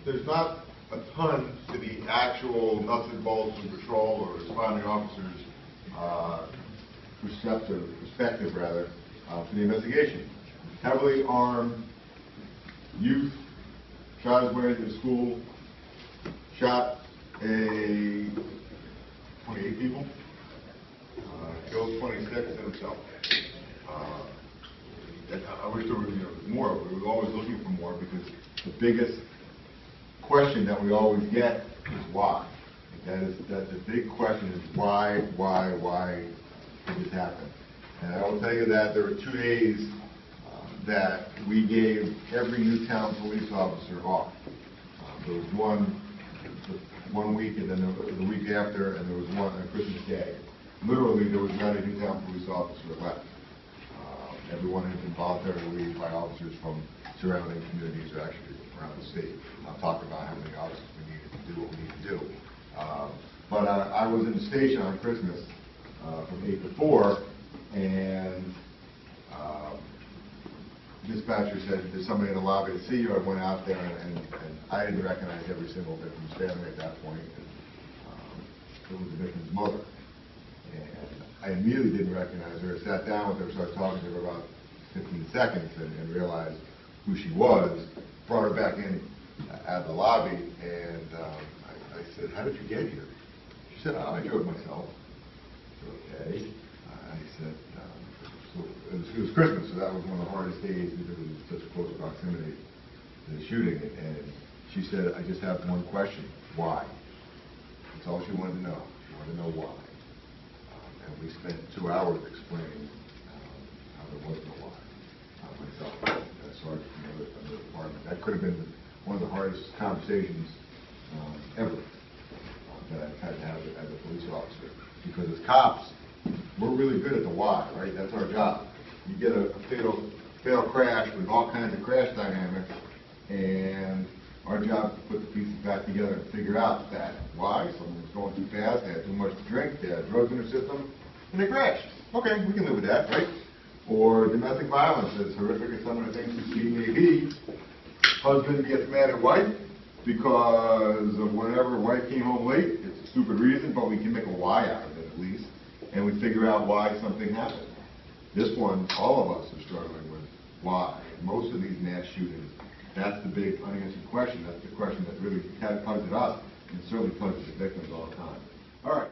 there's not a ton to the actual nuts and bolts of patrol or responding officers' perspective rather, to the investigation. Heavily armed youth shot his way into school, shot 28 people, killed 26 and himself. I wish there was more. We were always looking for more because the biggest question that we always get is why. That the big question is why did this happen? And I will tell you that there were 2 days that we gave every Newtown police officer off. There was one week, and then the week after, and there was one on Christmas Day. Literally, there was not a Newtown police officer left. Everyone has been voluntarily relieved by officers from surrounding communities, or actually around the state. I'll talk about how many officers we needed to do what we need to do. But I was in the station on Christmas from 8 to 4, and dispatcher said, "There's somebody in the lobby to see you." I went out there, and I didn't recognize every single victim's family at that point. It was the victim's mother. And I immediately didn't recognize her. I sat down with her, started talking to her about 15 seconds, and realized who she was. Brought her back in at the lobby, and I said, "How did you get here?" She said, "I drove myself." I said, "Okay." I said, so it was Christmas, so that was one of the hardest days because it was such close proximity to the shooting. And she said, "I just have one question: why?" That's all she wanted to know. She wanted to know why. And we spent 2 hours explaining how there was no why. Myself, Sergeant from another department. That could have been one of the hardest conversations ever that I've had to have as a police officer. Because as cops, we're really good at the why, right? That's our job. You get a fatal crash with all kinds of crash dynamics, and our job is to put the pieces back together and figure out that why. Someone was going too fast, they had too much to drink, they had drugs in their system, and they crashed. Okay, we can live with that, right? Or domestic violence, as horrific as some of the things we see may be. Husband gets mad at wife because of whenever wife came home late. It's a stupid reason, but we can make a why out of it at least, and we figure out why something happened. This one, all of us are struggling with why. Most of these mass shootings, that's the big unanswered question. That's the question that really tugs at us, and certainly tugs at the victims all the time. All right.